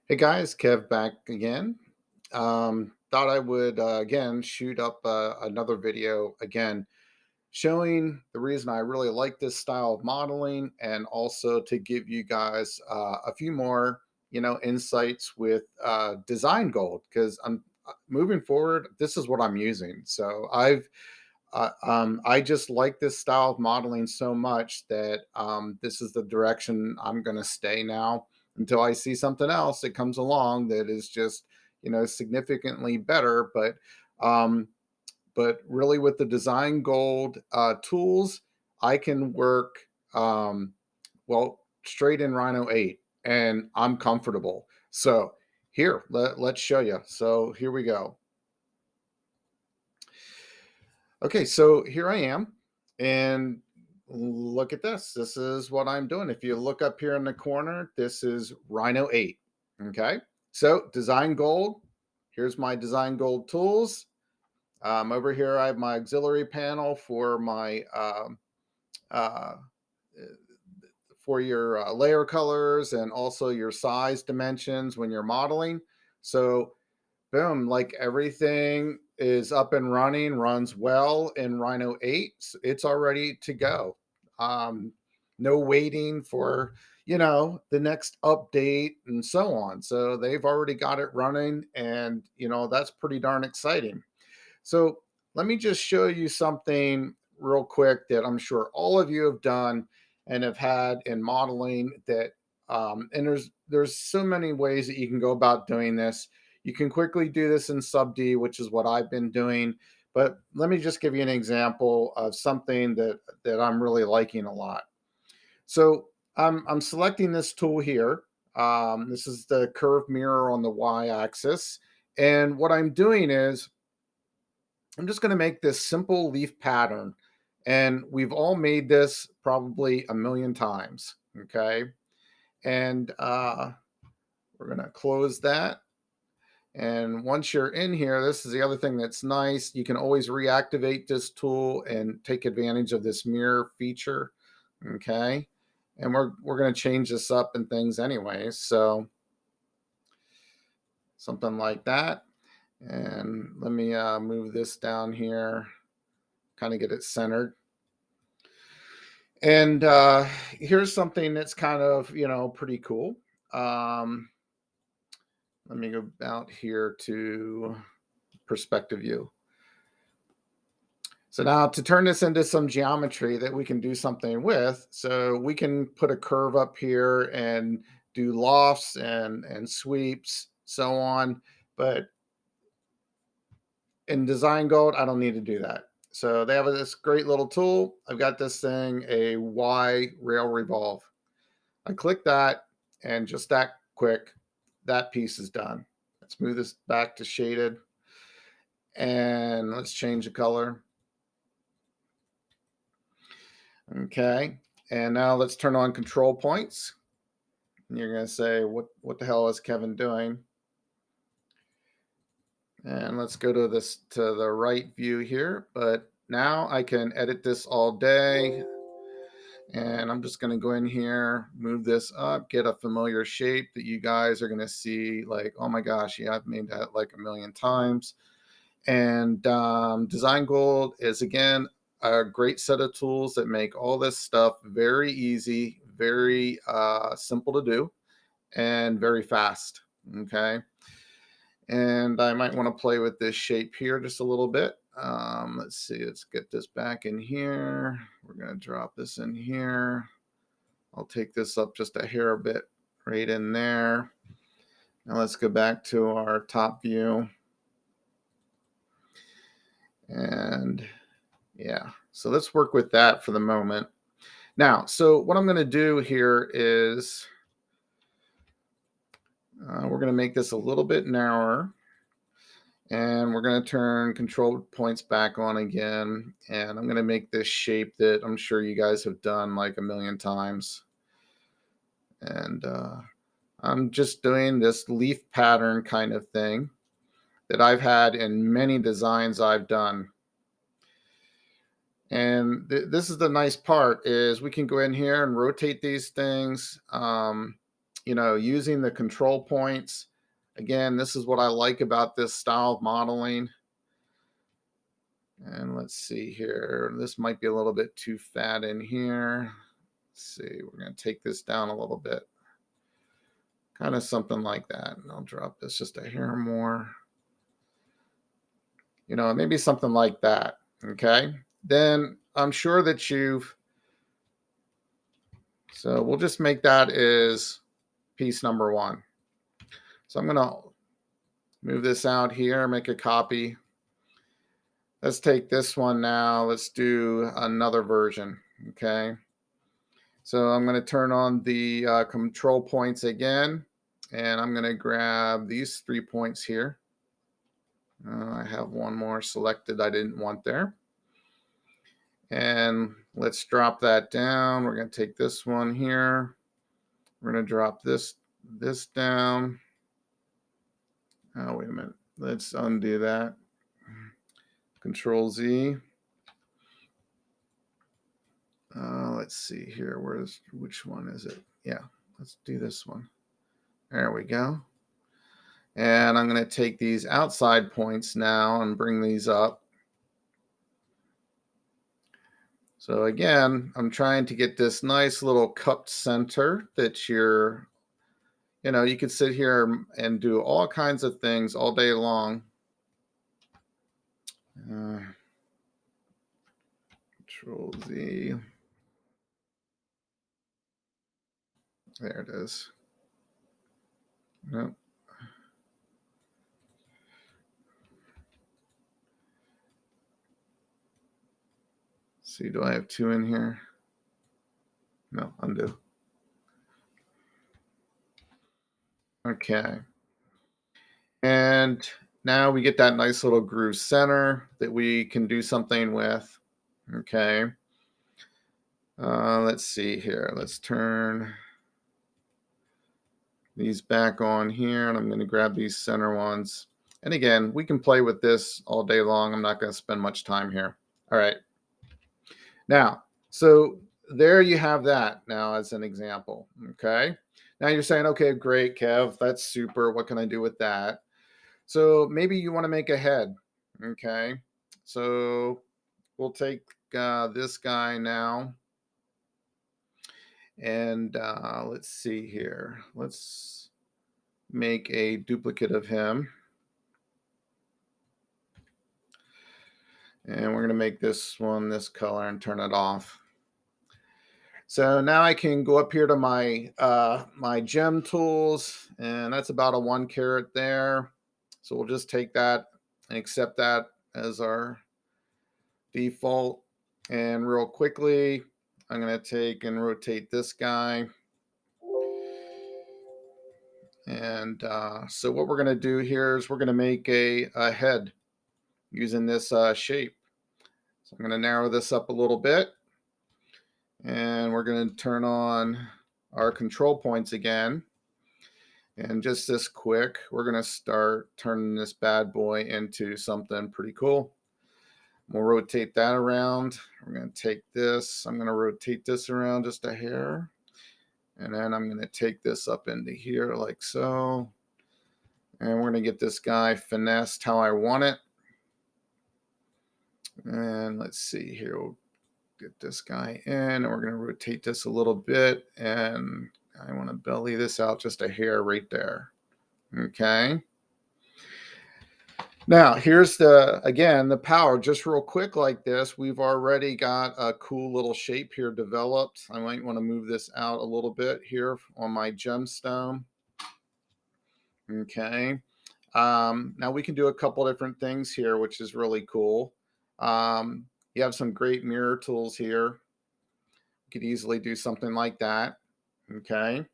Hey guys, Kev back again. Thought I would again shoot up another video again showing the reason I really like this style of modeling and also to give you guys a few more, insights with design gold because I'm moving forward. This is what I'm using. So I just like this style of modeling so much that this is the direction I'm going to stay now until I see something else that comes along that is just, significantly better. Um, but really, with the design gold tools, I can work straight in Rhino 8, and I'm comfortable. So let's show you. So here we go. Okay, so here I am, and look at this. This is what I'm doing. If you look up here in the corner, this is Rhino 8. Okay, so design gold. Here's my design gold tools. Over here, I have my auxiliary panel for my uh, for your layer colors and also your size dimensions when you're modeling. So boom, like everything is up and running, runs well in Rhino 8. It's already to go. Um, no waiting for, the next update and so on. So they've already got it running, and, that's pretty darn exciting. So let me just show you something real quick that I'm sure all of you have done and have had in modeling that and there's so many ways that you can go about doing this. You can quickly do this in sub D, which is what I've been doing. But let me just give you an example of something that I'm really liking a lot. So I'm selecting this tool here. This is the curve mirror on the y-axis. And what I'm doing is I'm just going to make this simple leaf pattern. And we've all made this probably a million times. Okay. And we're going to close that. And once you're in here, this is the other thing that's nice. You can always reactivate this tool and take advantage of this mirror feature. Okay. And we're going to change this up and things anyway. So something like that. And let me move this down here, kind of get it centered. And here's something that's kind of, pretty cool. Um, Let me go out here to perspective view. So now to turn this into some geometry that we can do something with, so we can put a curve up here and do lofts and sweeps, so on. But in Design Gold, I don't need to do that. So they have this great little tool. I've got this thing, a Y rail revolve. I click that, and just that quick, that piece is done. Let's move this back to shaded, and let's change the color. Okay, and now let's turn on control points. And you're going to say, what the hell is Kevin doing? And let's go to this to the right view here. But now I can edit this all day. And I'm just going to go in here, move this up, get a familiar shape that you guys are going to see like, oh my gosh, yeah, I've made that like a million times. And Design Gold is, again, a great set of tools that make all this stuff very easy, very simple to do, and very fast. Okay. And I might want to play with this shape here just a little bit. Let's see, let's get this back in here. We're going to drop this in here. I'll take this up just a hair bit right in there. Now let's go back to our top view. And yeah, so let's work with that for the moment. Now, so what I'm going to do here is we're going to make this a little bit narrower. And we're going to turn control points back on again. And I'm going to make this shape that I'm sure you guys have done like a million times. And I'm just doing this leaf pattern kind of thing that I've had in many designs I've done. And this is the nice part is we can go in here and rotate these things. using the control points. Again, this is what I like about this style of modeling. And let's see here. This might be a little bit too fat in here. Let's see. We're going to take this down a little bit. Kind of something like that. And I'll drop this just a hair more. Maybe something like that. Okay. Then I'm sure that so we'll just make that as piece number one. So I'm going to move this out here, make a copy. Let's take this one now. Let's do another version. Okay. So I'm going to turn on the control points again, and I'm going to grab these 3 points here. I have one more selected I didn't want there. And let's drop that down. We're going to take this one here. We're going to drop this down. Oh, wait a minute. Let's undo that. Control Z. Let's see here. Which one is it? Yeah, let's do this one. There we go. And I'm going to take these outside points now and bring these up. So again, I'm trying to get this nice little cupped center that you could sit here and do all kinds of things all day long. Control Z. There it is. Yep. See, do I have 2 in here? No, undo. Okay. And now we get that nice little groove center that we can do something with. Okay. Let's see here. Let's turn these back on here, and I'm going to grab these center ones. And again, we can play with this all day long. I'm not going to spend much time here. All right. Now, so there you have that now as an example. Okay. Now you're saying, okay, great, Kev, that's super. What can I do with that? So maybe you want to make a head. Okay. So we'll take this guy now. And let's see here. Let's make a duplicate of him. And we're going to make this one this color and turn it off. So now I can go up here to my gem tools, and that's about a 1 carat there. So we'll just take that and accept that as our default. And real quickly, I'm going to take and rotate this guy. And so what we're going to do here is we're going to make a head using this shape. So I'm going to narrow this up a little bit. And we're going to turn on our control points again. And just this quick, we're going to start turning this bad boy into something pretty cool. We'll rotate that around. We're going to take this. I'm going to rotate this around just a hair. And then I'm going to take this up into here like so. And we're going to get this guy finessed how I want it. And let's see here. We'll get this guy in. And we're going to rotate this a little bit. And I want to belly this out just a hair right there. Okay. Now, here's the power. Just real quick like this, we've already got a cool little shape here developed. I might want to move this out a little bit here on my gemstone. Okay. Now we can do a couple different things here, which is really cool. You have some great mirror tools here. You could easily do something like that. Okay.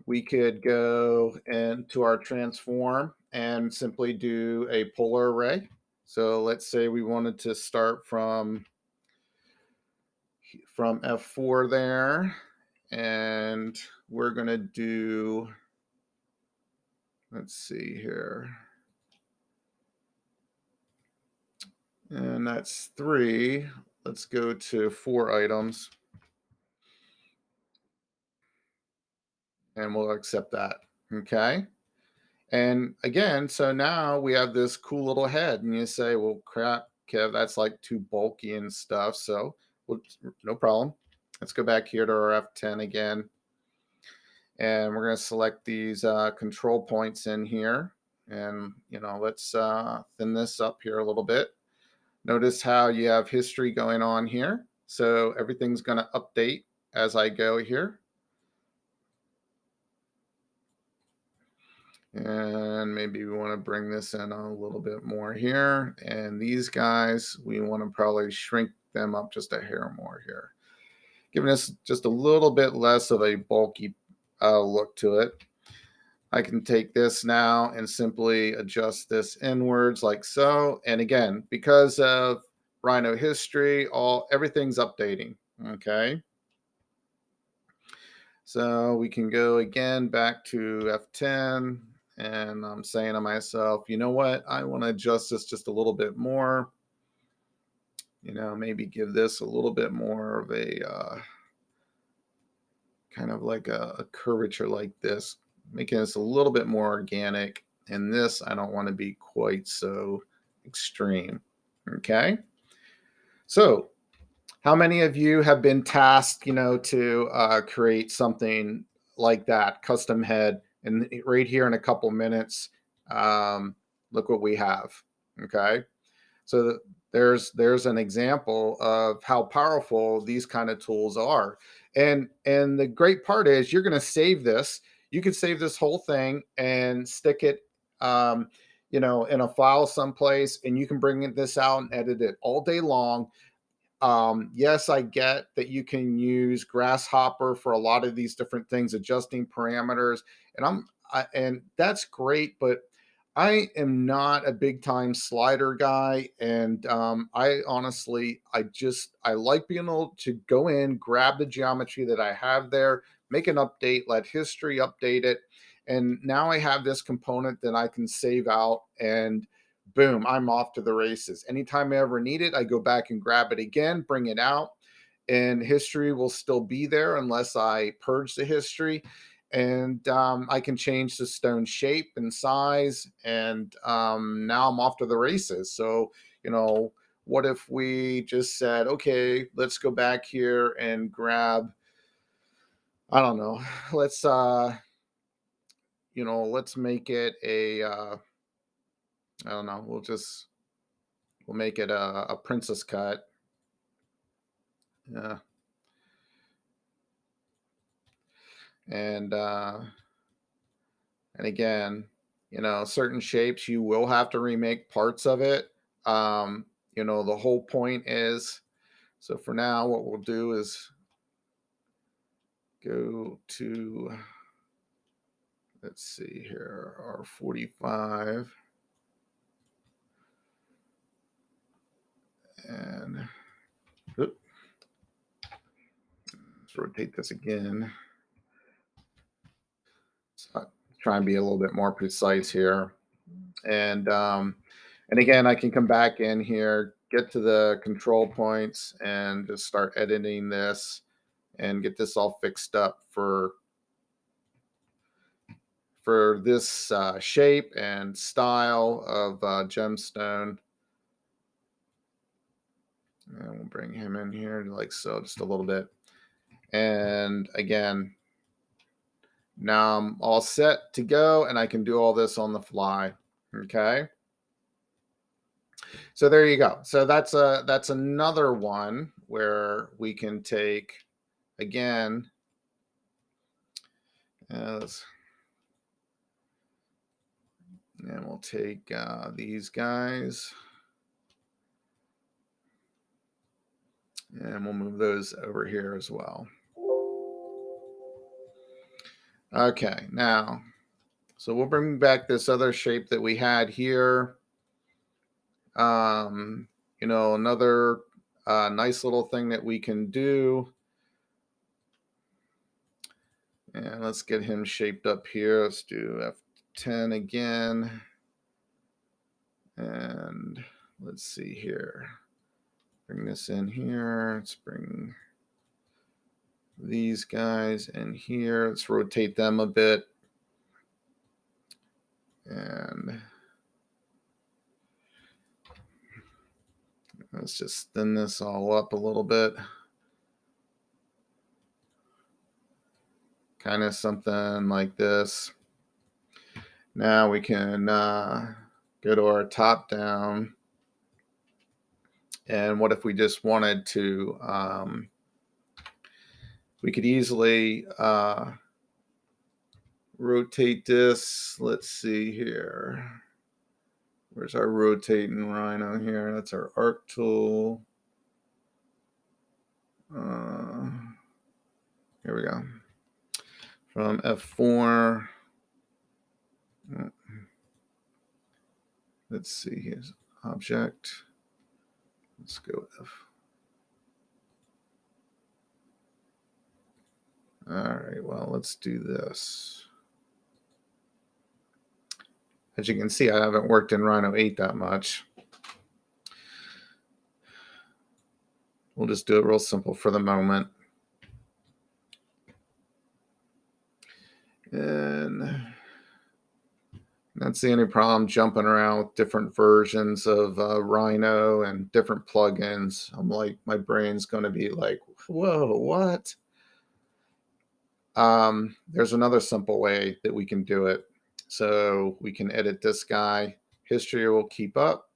We could go into our transform and simply do a polar array. So let's say we wanted to start from F4 there, and we're going to do, let's see here, and that's 3. Let's go to 4 items. and we'll accept that. Okay. And again, so now we have this cool little head, and you say, well, crap, Kev, that's like too bulky and stuff. So no problem. Let's go back here to our F10 again. And we're going to select these control points in here. And, let's thin this up here a little bit. Notice how you have history going on here. So everything's going to update as I go here. And maybe we want to bring this in a little bit more here. And these guys, we want to probably shrink them up just a hair more here, giving us just a little bit less of a bulky look to it. I can take this now and simply adjust this inwards like so. And again, because of Rhino history, everything's updating. Okay. So we can go again back to F10, and I'm saying to myself, you know what? I want to adjust this just a little bit more. Maybe give this a little bit more of a kind of like a curvature like this, making this a little bit more organic. And this, I don't want to be quite so extreme. Okay. So how many of you have been tasked, to create something like that, custom head? And right here in a couple minutes, look what we have. Okay, so there's an example of how powerful these kind of tools are. And the great part is you're going to save this. You can save this whole thing and stick it, um, in a file someplace, and you can bring this out and edit it all day long. Yes, I get that you can use Grasshopper for a lot of these different things, adjusting parameters, and that's great. But I am not a big time slider guy, and I honestly, I like being able to go in, grab the geometry that I have there, make an update, let history update it, and now I have this component that I can save out and boom, I'm off to the races. Anytime I ever need it, I go back and grab it again, bring it out, and history will still be there unless I purge the history. And I can change the stone shape and size, and now I'm off to the races. So, what if we just said, okay, let's go back here and grab, I don't know, let's, let's make it I don't know, we'll make it a princess cut. Yeah. And and again, certain shapes you will have to remake parts of it. The whole point is, so for now what we'll do is go to, let's see here, R45, and let's rotate this again. So try and be a little bit more precise here. And again, I can come back in here, get to the control points, and just start editing this and get this all fixed up for this shape and style of gemstone. And we'll bring him in here like so, just a little bit. And again, now I'm all set to go, and I can do all this on the fly. Okay. So there you go. So that's another one where we can take again. Let's And we'll take these guys and we'll move those over here as well. Okay, now, so we'll bring back this other shape that we had here. Another nice little thing that we can do. And let's get him shaped up here. Let's do F10 again. And let's see here. Bring this in here. Let's bring these guys in here. Let's rotate them a bit. And let's just thin this all up a little bit. Kind of something like this. Now we can go to our top down. And what if we just wanted to, we could easily rotate this. Let's see here. Where's our rotating rhino here? That's our arc tool. Here we go. From F4. Let's see, here's object. Let's go with F. All right, well, let's do this. As you can see, I haven't worked in Rhino 8 that much. We'll just do it real simple for the moment. And not see any problem jumping around with different versions of Rhino and different plugins. I'm like, my brain's going to be like, whoa, what? There's another simple way that we can do it. So we can edit this guy. History will keep up.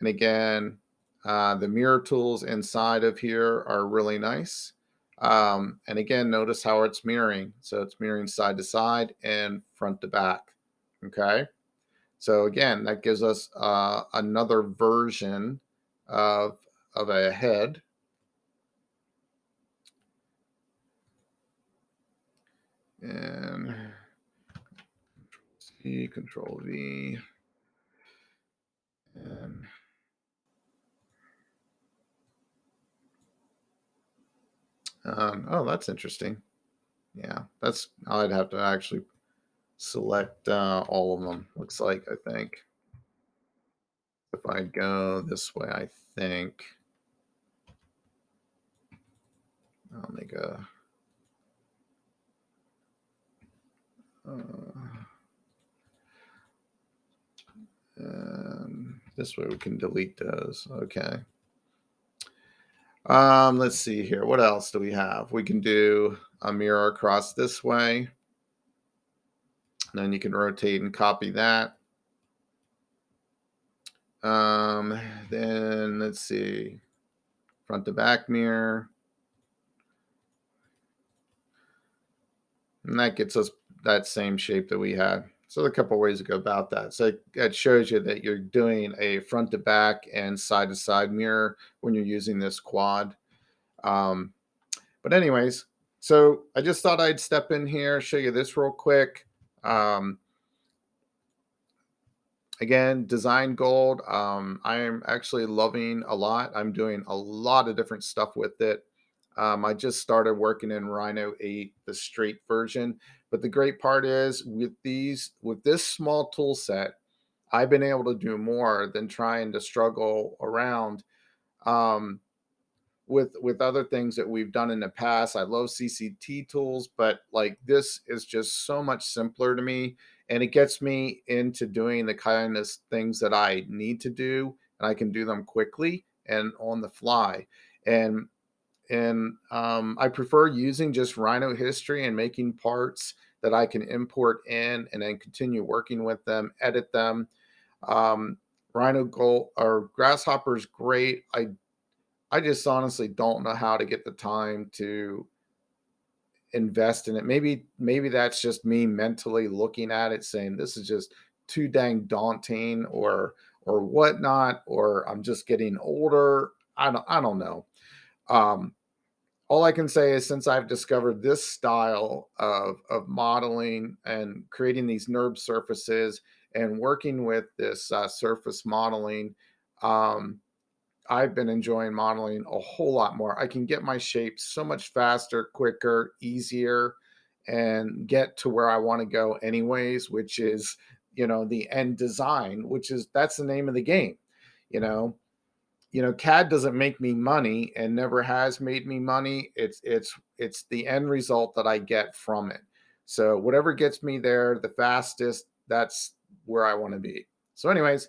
And again, the mirror tools inside of here are really nice. And again, notice how it's mirroring. So it's mirroring side to side and front to back. Okay. So again, that gives us another version of a head. And C, Control V. And oh, that's interesting. Yeah, that's, I'd have to actually select all of them, looks like, I think. If I go this way, I think I'll make a and this way we can delete those. Okay. Let's see here. What else do we have? We can do a mirror across this way. And then you can rotate and copy that. Then let's see. Front to back mirror. And that gets us that same shape that we had. So there are a couple ways to go about that. So that shows you that you're doing a front to back and side to side mirror when you're using this quad. But anyways, so I just thought I'd step in here, show you this real quick. Again, design gold. I am actually loving a lot. I'm doing a lot of different stuff with it. I just started working in Rhino 8, the straight version. But the great part is with this small tool set, I've been able to do more than trying to struggle around with other things that we've done in the past. I love CCT tools, but like this is just so much simpler to me, and it gets me into doing the kind of things that I need to do, and I can do them quickly and on the fly. And I prefer using just Rhino history and making parts that I can import in and then continue working with them, edit them. Rhino Gold or Grasshopper is great. I just honestly don't know how to get the time to invest in it. Maybe that's just me mentally looking at it saying this is just too dang daunting or whatnot, or I'm just getting older. I don't know. Um, all I can say is since I've discovered this style of modeling and creating these NURB surfaces and working with this surface modeling, I've been enjoying modeling a whole lot more. I can get my shapes so much faster, quicker, easier, and get to where I want to go anyways, which is, the end design, which is that's the name of the game, you know. CAD doesn't make me money and never has made me money. It's the end result that I get from it. So whatever gets me there the fastest, that's where I want to be. So, anyways,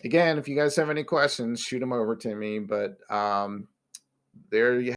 again, if you guys have any questions, shoot them over to me. But there you